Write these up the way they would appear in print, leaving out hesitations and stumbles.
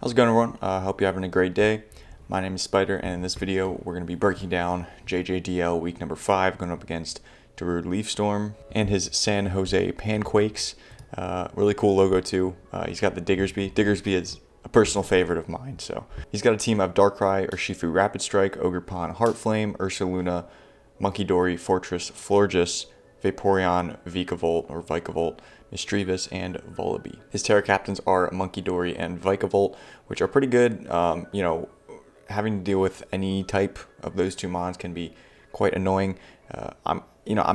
How's it going, everyone? Hope you're having a great day. My name is Spider, and in this video we're going to be breaking down JJDL week number 5, going up against Darude Leafstorm and his San Jose Panquakes. Really cool logo too. He's got the Diggersby. Diggersby is a personal favorite of mine. So he's got a team of Darkrai, Urshifu Rapid Strike, Ogerpon Heartflame, Ursaluna, Munkidori, Fortress, Florges, Vaporeon, Vikavolt, Mischievous, and Vullaby. His Tera captains are Munkidori and Vikavolt, which are pretty good. Having to deal with any type of those two mons can be quite annoying. I'm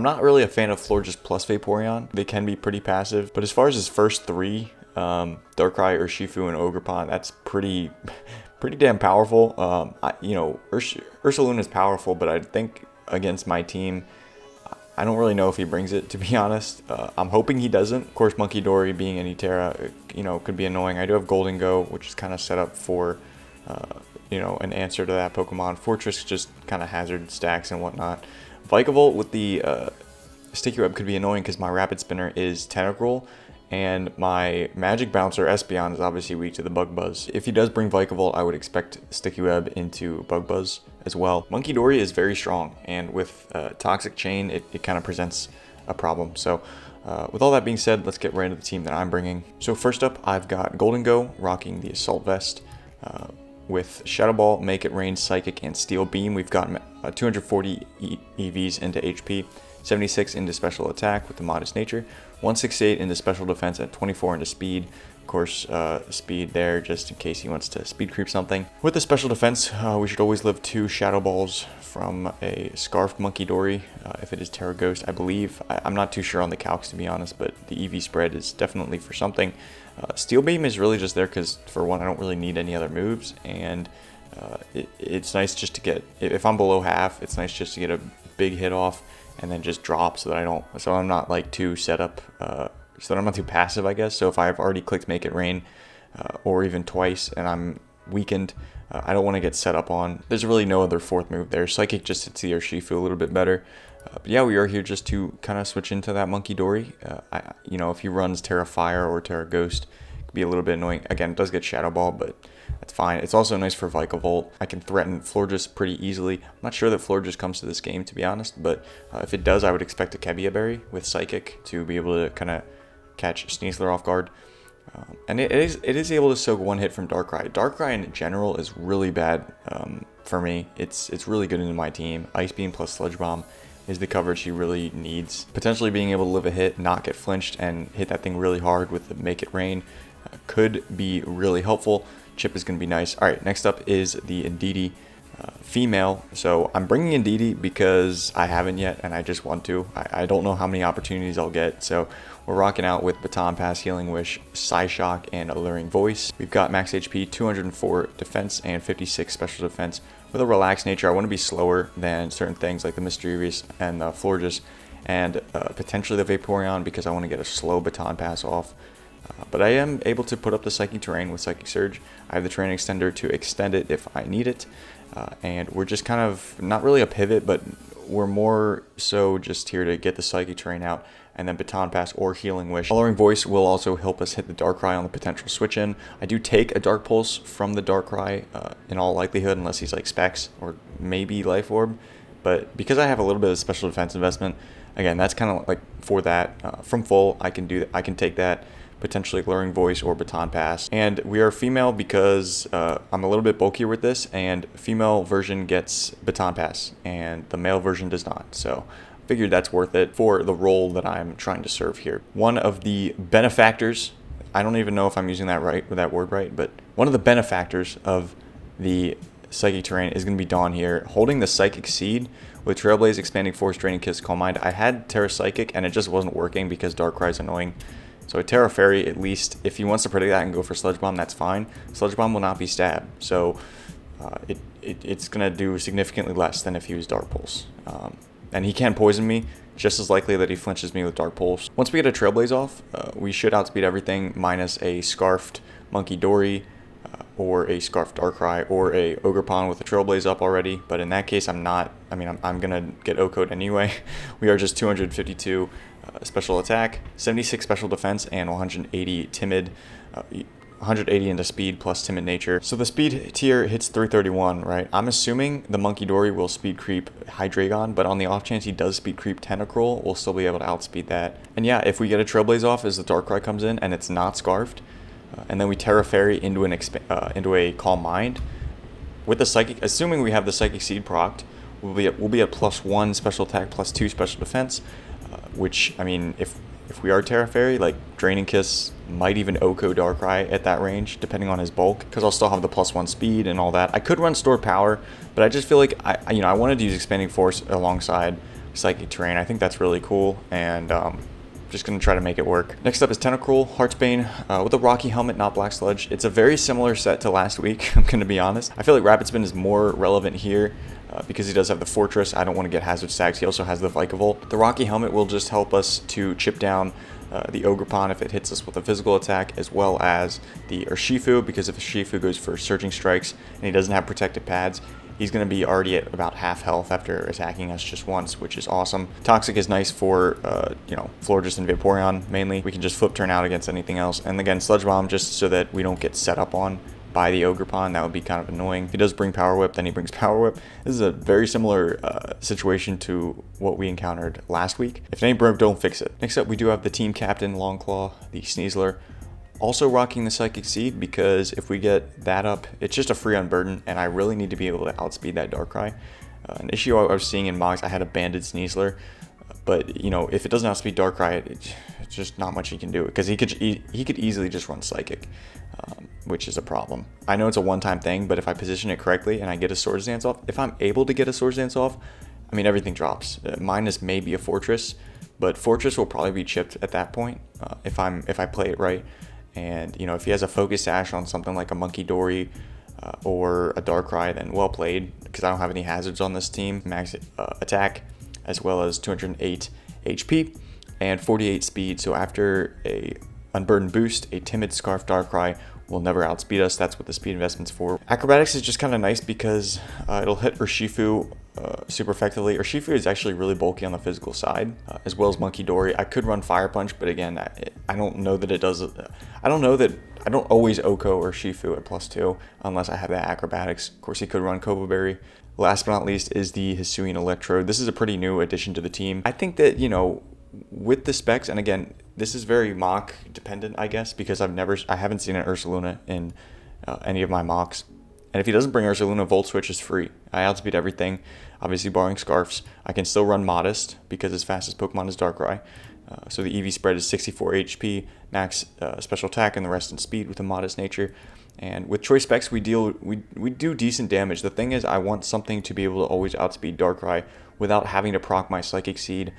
not really a fan of Florges plus Vaporeon. They can be pretty passive, but as far as his first three, Darkrai, Urshifu, and Ogerpon, that's pretty damn powerful. Ursaluna is powerful, but I think against my team, I don't really know if he brings it, to be honest. I'm hoping he doesn't. Of course, Munkidori being any Tera, could be annoying. I do have Golden Go, which is kind of set up for, an answer to that Pokemon. Fortress just kind of hazard stacks and whatnot. Vikavolt with the Sticky Web could be annoying because my Rapid Spinner is Tentacruel, and my Magic Bouncer Espeon is obviously weak to the Bug Buzz. If he does bring Vikavolt, I would expect Sticky Web into Bug Buzz as well. Munkidori is very strong, and with Toxic Chain, it kind of presents a problem. So with all that being said, let's get right into the team that I'm bringing. So first up, I've got Golden Go rocking the Assault Vest. With Shadow Ball, Make It Rain, Psychic, and Steel Beam, we've got 240 EVs into HP, 76 into Special Attack with the Modest Nature, 168 into Special Defense, and 24 into Speed. Of course, Speed there just in case he wants to Speed Creep something. With the Special Defense, we should always live 2 Shadow Balls from a Scarfed Munkidori, if it is Terra Ghost, I believe. I'm not too sure on the calcs, to be honest, but the EV spread is definitely for something. Steel Beam is really just there because, for one, I don't really need any other moves, and it's nice just to get, if I'm below half, it's nice just to get a big hit off and then just drop so that I'm not like too set up, so that I'm not too passive, I guess. So if I've already clicked Make It Rain, or even twice, and I'm weakened, I don't want to get set up on. There's really no other fourth move there. Psychic just hits the Urshifu a little bit better. But yeah, we are here just to kind of switch into that Munkidori. If he runs Terra Fire or Terra Ghost, it could be a little bit annoying. Again, it does get Shadow Ball, but that's fine. It's also nice for Vikavolt. I can threaten Florges pretty easily. I'm not sure that Florges comes to this game, to be honest, but if it does, I would expect a Kebia Berry with Psychic to be able to kind of catch Sneasler off guard. And it is able to soak one hit from Darkrai. Darkrai in general is really bad for me. It's really good into my team. Ice Beam plus Sludge Bomb is the coverage he really needs. Potentially being able to live a hit, not get flinched, and hit that thing really hard with the Make It Rain could be really helpful. Chip is going to be nice. Alright, next up is the Indeedee female. So I'm bringing Indeedee because I haven't yet, and I just want to. I don't know how many opportunities I'll get, so we're rocking out with Baton Pass, Healing Wish, Psyshock, and Alluring Voice. We've got max HP, 204 defense, and 56 special defense. With a relaxed nature, I want to be slower than certain things like the Mischievous and the Florges, and potentially the Vaporeon because I want to get a slow Baton Pass off. But I am able to put up the Psychic Terrain with Psychic Surge. I have the Terrain Extender to extend it if I need it. And we're just kind of, not really a pivot, but we're more so just here to get the Psychic Terrain out, and then Baton Pass or Healing Wish. Alluring Voice will also help us hit the Darkrai on the potential switch in. I do take a Dark Pulse from the Darkrai in all likelihood, unless he's like Specs or maybe Life Orb. But because I have a little bit of special defense investment, again, that's kind of like for that. From full, I can take that. Potentially Alluring Voice or Baton Pass. And we are female because I'm a little bit bulkier with this, and female version gets Baton Pass and the male version does not. So I figured that's worth it for the role that I'm trying to serve here. One of the benefactors, I don't even know if I'm using that word right, but one of the benefactors of the Psychic Terrain is going to be Dawn here, holding the Psychic Seed with Trailblaze, Expanding Force, Draining Kiss, Calm Mind. I had Terra Psychic and it just wasn't working because Darkrai is annoying. So a Terra Fairy, at least, if he wants to predict that and go for Sludge Bomb, that's fine. Sludge Bomb will not be stab, so it's going to do significantly less than if he was Dark Pulse. And he can poison me, just as likely that he flinches me with Dark Pulse. Once we get a Trailblaze off, we should outspeed everything minus a Scarfed Munkidori, or a Scarfed Darkrai, or a Ogerpon with a Trailblaze up already. But in that case, I'm going to get O-Code anyway. We are just 252 special attack, 76 special defense, and 180 timid. 180 into speed plus timid nature. So the speed tier hits 331, right? I'm assuming the Monkey Dory will speed creep Hydreigon, but on the off chance he does speed creep Tentacruel, we'll still be able to outspeed that. And yeah, if we get a Trailblaze off as the Darkrai comes in and it's not Scarfed, and then we Tera Fairy into a Calm Mind, with the Psychic, assuming we have the Psychic Seed procced, we'll be at +1 special attack, +2 special defense, which, I mean, if we are Tera Fairy, like Draining Kiss might even Oko Darkrai at that range, depending on his bulk, because I'll still have the +1 speed and all that. I could run Stored Power, but I just feel like I wanted to use Expanding Force alongside Psychic Terrain. I think that's really cool, and just gonna try to make it work. Next up is Tentacruel, Heartsbane, with a Rocky Helmet, not Black Sludge. It's a very similar set to last week, I'm gonna be honest. I feel like Rapid Spin is more relevant here, because he does have the Fortress. I don't want to get Hazard Stacks. He also has the Vikavolt. The Rocky Helmet will just help us to chip down the Ogerpon if it hits us with a physical attack, as well as the Urshifu, because if Urshifu goes for Surging Strikes and he doesn't have protected pads, he's going to be already at about half health after attacking us just once, which is awesome. Toxic is nice for, Florges and Vaporeon mainly. We can just flip turn out against anything else. And again, Sludge Bomb just so that we don't get set up on by the Ogerpon. That would be kind of annoying. If he does bring Power Whip, then he brings Power Whip. This is a very similar situation to what we encountered last week. If it ain't broke, don't fix it. Next up, we do have the team captain, Longclaw, the Sneasler. Also rocking the Psychic Seed, because if we get that up, it's just a free unburden, and I really need to be able to outspeed that Darkrai. An issue I was seeing in Mogs, I had a Banded Sneasler, but if it doesn't outspeed Darkrai, it's just not much he can do, because he could easily just run Psychic, which is a problem. I know it's a one-time thing, but if I position it correctly and I get a Swords Dance off, if I'm able to get a Swords Dance off, I mean, everything drops. Mine is maybe a Fortress, but Fortress will probably be chipped at that point if I play it right. And if he has a Focus Sash on something like a Monkey Dory or a Darkrai, then well played, because I don't have any hazards on this team. Max attack, as well as 208 HP and 48 speed. So after a Unburdened boost, a Timid Scarf Darkrai will never outspeed us. That's what the speed investment's for. Acrobatics is just kind of nice because it'll hit Urshifu super effectively. Urshifu is actually really bulky on the physical side, as well as Monkey Dory. I could run Fire Punch, but again, I don't know that it does. I don't always Oko Urshifu at +2 unless I have that Acrobatics. Of course, he could run Kobo Berry. Last but not least is the Hisuian Electrode. This is a pretty new addition to the team. I think that, with the specs, and again, this is very mock dependent, I guess, because I haven't seen an Ursaluna in any of my mocks. And if he doesn't bring Ursaluna, Volt Switch is free. I outspeed everything, obviously barring Scarfs. I can still run Modest because his fastest Pokemon is Darkrai. So the EV spread is 64 HP, max special attack, and the rest in speed with a Modest nature. And with choice specs, we do decent damage. The thing is, I want something to be able to always outspeed Darkrai without having to proc my Psychic Seed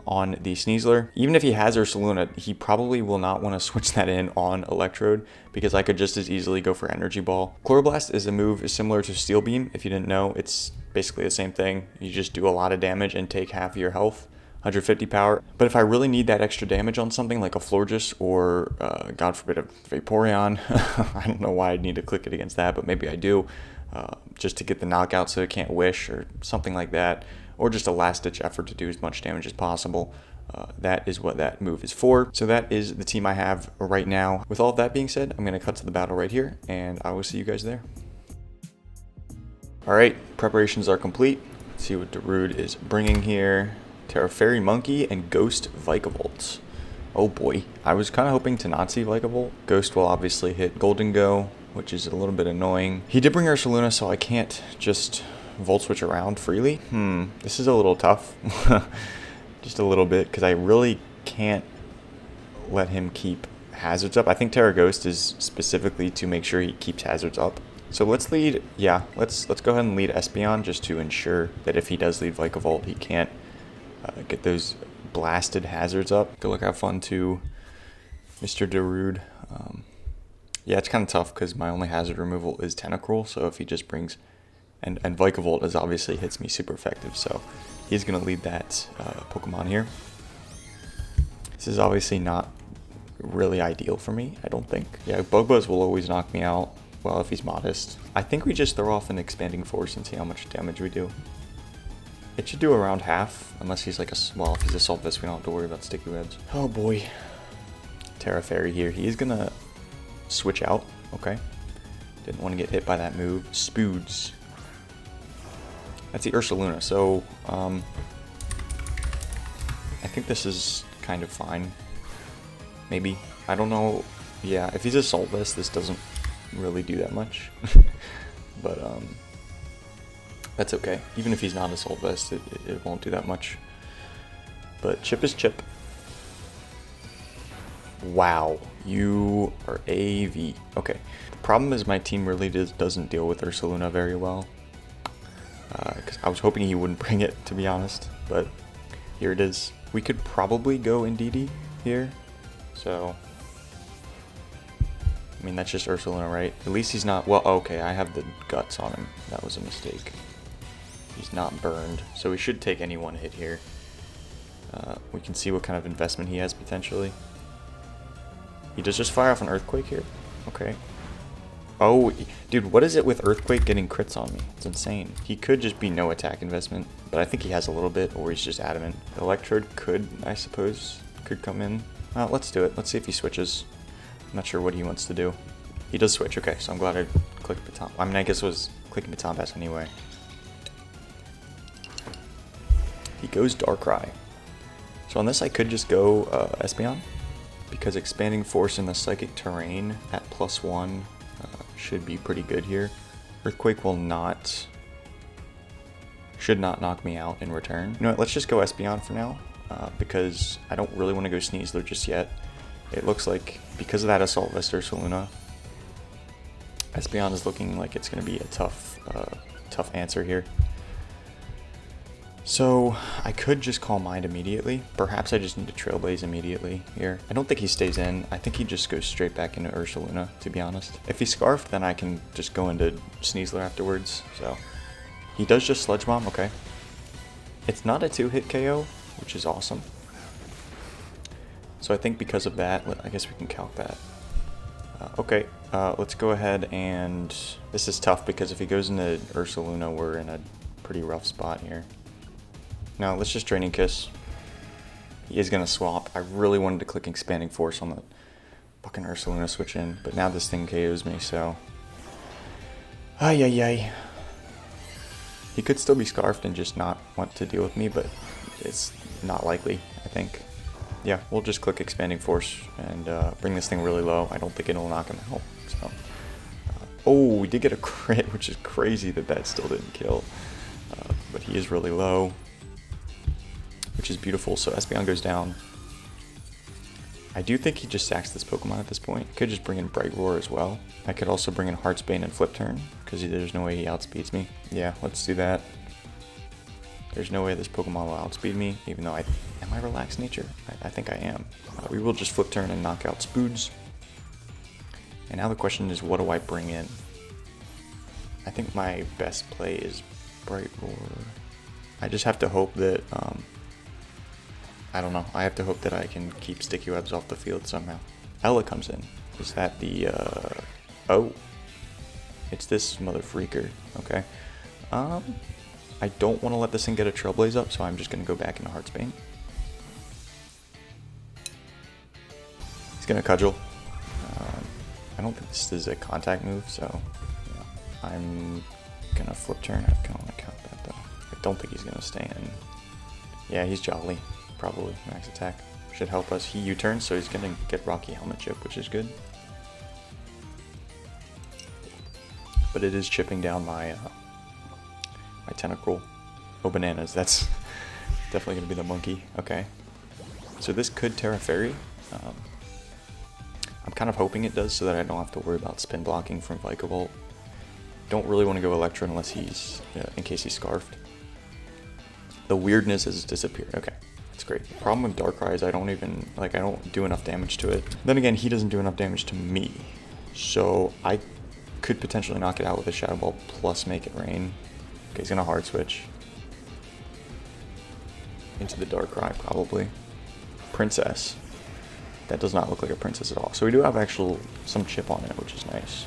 on the Sneasler. Even if he has Ursaluna, he probably will not want to switch that in on Electrode, because I could just as easily go for Energy Ball. Chloroblast is a move similar to Steel Beam. If you didn't know, it's basically the same thing. You just do a lot of damage and take half of your health. 150 power. But if I really need that extra damage on something like a Florges or, God forbid, a Vaporeon, I don't know why I'd need to click it against that, but maybe I do, just to get the knockout so it can't wish or something like that, or just a last-ditch effort to do as much damage as possible. That is what that move is for. So that is the team I have right now. With all of that being said, I'm going to cut to the battle right here, and I will see you guys there. All right, preparations are complete. Let's see what Darude is bringing here. Tera Fairy Monkey and Ghost Vikavolt. Oh boy, I was kind of hoping to not see Vikavolt. Ghost will obviously hit Golden Go, which is a little bit annoying. He did bring Ursaluna, so I can't just Volt Switch around freely. This is a little tough. Just a little bit, because I really can't let him keep hazards up. I think Tera Ghost is specifically to make sure he keeps hazards up. So let's lead, let's go ahead and lead Espeon, just to ensure that if he does lead Vikavolt, he can't get those blasted hazards up. Good luck, have fun to Mr. Darude. Yeah, it's kind of tough because my only hazard removal is Tentacruel, so if he just brings... And Vikavolt is obviously hits me super effective, so he's going to lead that Pokemon here. This is obviously not really ideal for me, I don't think. Yeah, Bug-Buzz will always knock me out, well, if he's Modest. I think we just throw off an Expanding Force and see how much damage we do. It should do around half, unless he's like if he's Assault Vest, we don't have to worry about Sticky Webs. Oh boy. Tera Fairy here. He's gonna switch out. Okay. Didn't want to get hit by that move. Spoods. That's the Ursaluna. So, I think this is kind of fine. Maybe. I don't know. Yeah, if he's Assault Vest, this doesn't really do that much. But, that's okay. Even if he's not Assault Vest, it won't do that much. But chip is chip. Wow, you are AV. Okay. The problem is my team really doesn't deal with Ursaluna very well. Because I was hoping he wouldn't bring it, to be honest. But here it is. We could probably go Indeedee here. So, I mean, that's just Ursaluna, right? At least he's not... Well, okay, I have the guts on him. That was a mistake. He's not burned. So we should take any one hit here. We can see what kind of investment he has, potentially. He does just fire off an Earthquake here? Okay. Oh, dude, what is it with Earthquake getting crits on me? It's insane. He could just be no attack investment, but I think he has a little bit, or he's just adamant. The Electrode could, I suppose, could come in. Let's do it. Let's see if he switches. I'm not sure what he wants to do. He does switch. Okay, so I'm glad I clicked Baton. I mean, I guess it was clicking Baton Pass anyway. He goes Darkrai. So on this, I could just go Espeon, because Expanding Force in the Psychic Terrain at +1 should be pretty good here. Earthquake should not knock me out in return. You know what, let's just go Espeon for now, because I don't really want to go Sneasler just yet. It looks like, because of that Assault Vest Ursaluna, Espeon is looking like it's going to be a tough answer here. So, I could just Call Mind immediately. Perhaps I just need to Trailblaze immediately here. I don't think he stays in. I think he just goes straight back into Ursaluna, to be honest. If he's Scarfed, then I can just go into Sneasler afterwards. So, he does just Sludge Bomb, okay. It's not a 2-hit KO, which is awesome. So I think because of that, I guess we can calc that. Okay, let's go ahead and... This is tough because if he goes into Ursaluna, we're in a pretty rough spot here. Now, let's just Draining Kiss. He is going to swap. I really wanted to click Expanding Force on the fucking Ursaluna switch in, but now this thing KOs me, so... Ay, ay, ay. He could still be Scarfed and just not want to deal with me, but it's not likely, I think. Yeah, we'll just click Expanding Force and bring this thing really low. I don't think it'll knock him out, so... oh, we did get a crit, which is crazy that still didn't kill. But he is really low, which is beautiful. So Espeon goes down. I do think he just sacks this Pokemon at this point. Could just bring in Bright Roar as well. I could also bring in Heartsbane and Flip Turn, because there's no way he outspeeds me. Yeah, let's do that. There's no way this Pokemon will outspeed me, even though am I Relaxed Nature? I think I am. We will just Flip Turn and knock out Spoods. And now the question is, what do I bring in? I think my best play is Bright Roar. I just have to hope that, I don't know. I have to hope that I can keep Sticky Webs off the field somehow. Ella comes in. Is that the, oh. It's this mother freaker. Okay. I don't want to let this thing get a Trailblaze up, so I'm just going to go back into Heartsbane. He's going to Cudgel. I don't think this is a contact move, so yeah, I'm going to Flip Turn. I kind of want to count that, though. I don't think he's going to stay in. Yeah, he's Jolly. Probably. Max attack. Should help us. He U-turns, so he's going to get Rocky Helmet Chip, which is good. But it is chipping down my my Tentacruel. Oh, bananas. That's definitely going to be the monkey. Okay. So this could Terra Fairy. I'm kind of hoping it does so that I don't have to worry about spin blocking from Vikavolt. Don't really want to go Electro unless he's, in case he's Scarfed. The weirdness has disappeared. Okay, that's great. The problem with Darkrai is I don't do enough damage to it. Then again, he doesn't do enough damage to me. So I could potentially knock it out with a Shadow Ball plus Make It Rain. Okay, he's gonna Hard Switch. Into the Darkrai, probably. Princess. That does not look like a princess at all. So we do have some chip on it, which is nice.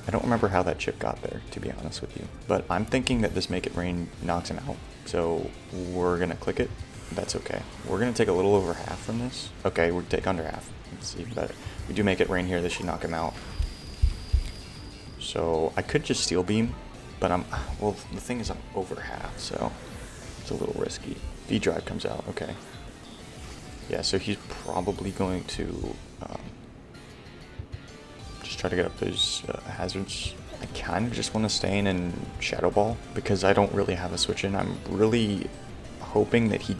I don't remember how that chip got there, to be honest with you. But I'm thinking that this Make It Rain knocks him out. So we're going to click it. that's okay. We're gonna take a little over half from this. Okay, we'll take under half. It's even better. We do make it rain here. This should knock him out. So I could just steel beam, but well, the thing is I'm over half, so it's a little risky. V drive comes out. Okay. Yeah, so he's probably going to just try to get up those hazards. I kind of just want to stay in and Shadow Ball because I don't really have a switch in. I'm really hoping that he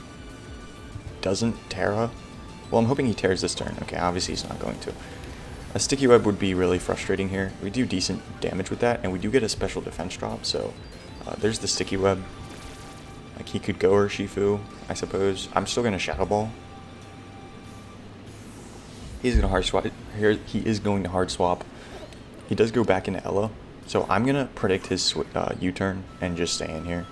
doesn't Tera. Well, I'm hoping he tears this turn. Okay, obviously he's not going to. A Sticky Web would be really frustrating here. We do decent damage with that, and we do get a special defense drop, so there's the Sticky Web. Like, he could go or Shifu, I suppose. I'm still going to Shadow Ball. He's going to hard swap. Here, he is going to hard swap. He does go back into Ella, so I'm going to predict his U-turn and just stay in here.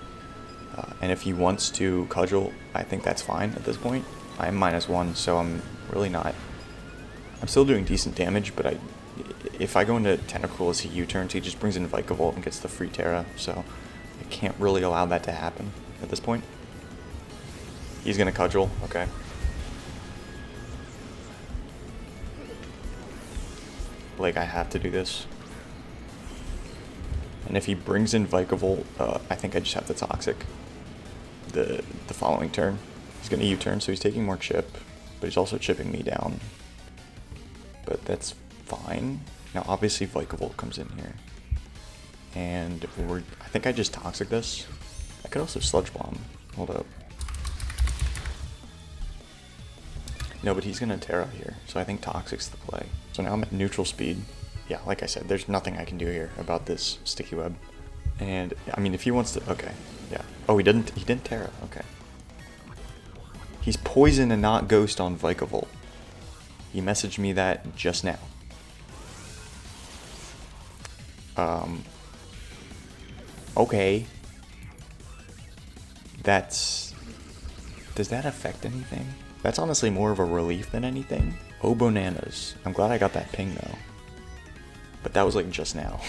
And if he wants to cudgel, I think that's fine at this point. I'm -1, so I'm really not. I'm still doing decent damage, but if I go into Tentacruel as he U-turns, he just brings in Vikavolt and gets the free Tera, so I can't really allow that to happen at this point. He's going to cudgel, okay. Like, I have to do this. And if he brings in Vikavolt, I think I just have to Toxic the following turn. He's going to U-turn, so he's taking more chip, but he's also chipping me down. But that's fine. Now, obviously, Vikavolt comes in here. And I think I just Toxic this. I could also Sludge Bomb. Hold up. No, but he's going to Tera here, so I think Toxic's the play. So now I'm at neutral speed. Yeah, like I said, there's nothing I can do here about this Sticky Web. And, I mean, if he wants to... Okay, yeah. Oh, he didn't Tera. Okay. He's Poison and not Ghost on Vikavolt. He messaged me that just now. Okay. Does that affect anything? That's honestly more of a relief than anything. Oh, bananas. I'm glad I got that ping, though. But that was, like, just now.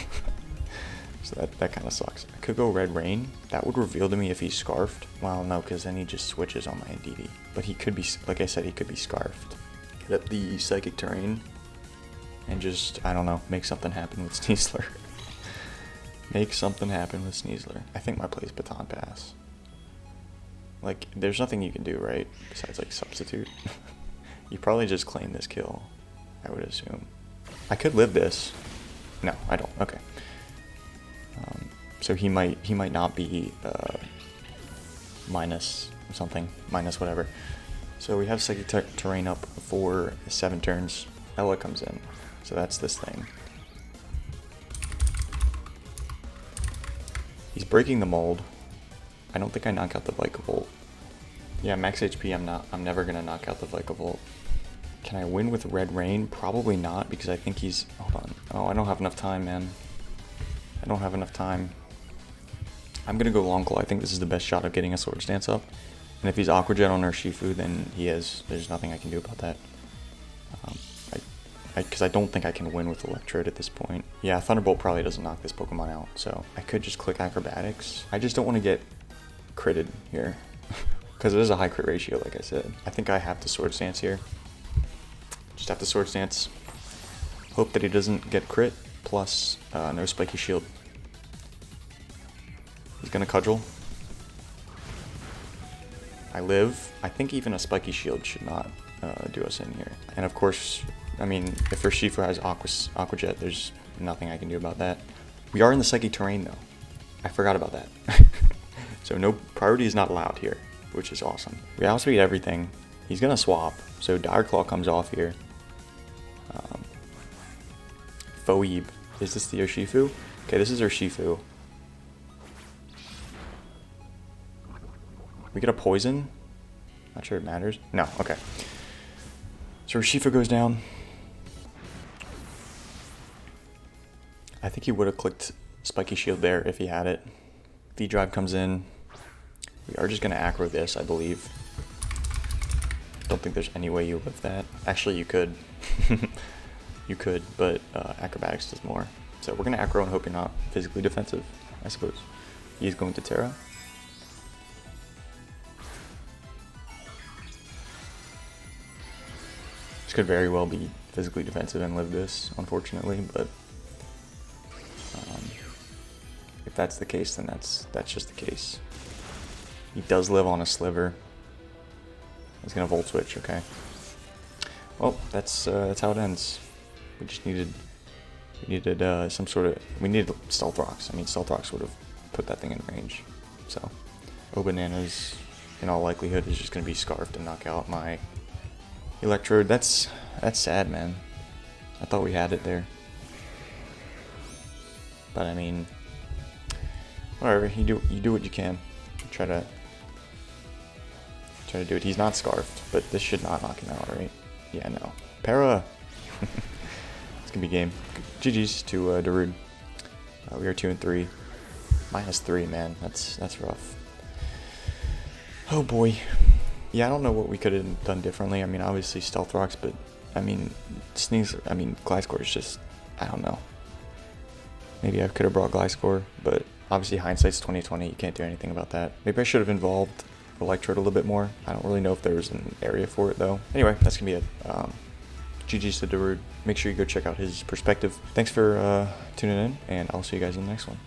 So that kind of sucks. I could go Red Rain. That would reveal to me if he's Scarfed. Well, no, because then he just switches on my DD. But he could be, like I said, he could be Scarfed. Get up the Psychic Terrain. And just, I don't know, make something happen with Sneasler. Make something happen with Sneasler. I think my play's Baton Pass. Like, there's nothing you can do, right? Besides, like, substitute. You probably just claim this kill, I would assume. I could live this. No, I don't. Okay. So he might not be minus something, minus whatever. So we have Psychic Terrain up for 7 turns. Ella comes in. So that's this thing. He's breaking the mold. I don't think I knock out the Vikavolt. Yeah, max HP, I'm never gonna knock out the Vikavolt. Can I win with Red Rain? Probably not, because I think he's... Hold on. Oh, I don't have enough time, man. I don't have enough time. I'm gonna go Long Claw. I think this is the best shot of getting a Swords Dance up. And if he's Aqua Jet on Urshifu, then he is. There's nothing I can do about that. Because I don't think I can win with Electrode at this point. Yeah, Thunderbolt probably doesn't knock this Pokemon out, so I could just click Acrobatics. I just don't want to get critted here. Because it is a high crit ratio, like I said. I think I have to Swords Dance here. Just have to Swords Dance. Hope that he doesn't get crit, plus no Spiky Shield. He's gonna Cudgel. I live. I think even a Spiky Shield should not do us in here. And of course, I mean, if Urshifu has Aqua Jet, there's nothing I can do about that. We are in the Psychic Terrain, though. I forgot about that. So no priority is not allowed here, which is awesome. We outspeed everything. He's gonna swap, so Dire Claw comes off here. Foeeb. Is this the Urshifu? Okay, this is Urshifu. We get a Poison? Not sure it matters. No, okay. So Urshifu goes down. I think he would have clicked Spiky Shield there if he had it. V-Drive comes in. We are just going to aggro this, I believe. Don't think there's any way you live that. Actually, you could. You could, but Acrobatics does more. So we're going to aggro and hope you're not physically defensive, I suppose. He's going to Tera. This could very well be physically defensive and live this, unfortunately, but if that's the case, then that's just the case. He does live on a sliver. He's gonna Volt Switch, okay. Well, that's how it ends. We just needed some sort of, we needed Stealth Rocks. I mean, Stealth Rocks would have put that thing in range. So, Bananas, in all likelihood, is just gonna be Scarfed and knock out my Electrode. That's sad, man. I thought we had it there. But I mean, whatever. You do what you can. Try to do it. He's not Scarfed, but this should not knock him out, right? Yeah, no. Para. It's gonna be game. GG's to Darude. We are 2 and 3. -3, man. That's rough. Oh boy. Yeah, I don't know what we could have done differently. I mean, obviously Stealth Rocks, but I mean, Gliscor is just, I don't know. Maybe I could have brought Gliscor, but obviously hindsight's 20/20. You can't do anything about that. Maybe I should have involved Electrode a little bit more. I don't really know if there was an area for it though. Anyway, that's gonna be it. GG's to Darude. Make sure you go check out his perspective. Thanks for tuning in, and I'll see you guys in the next one.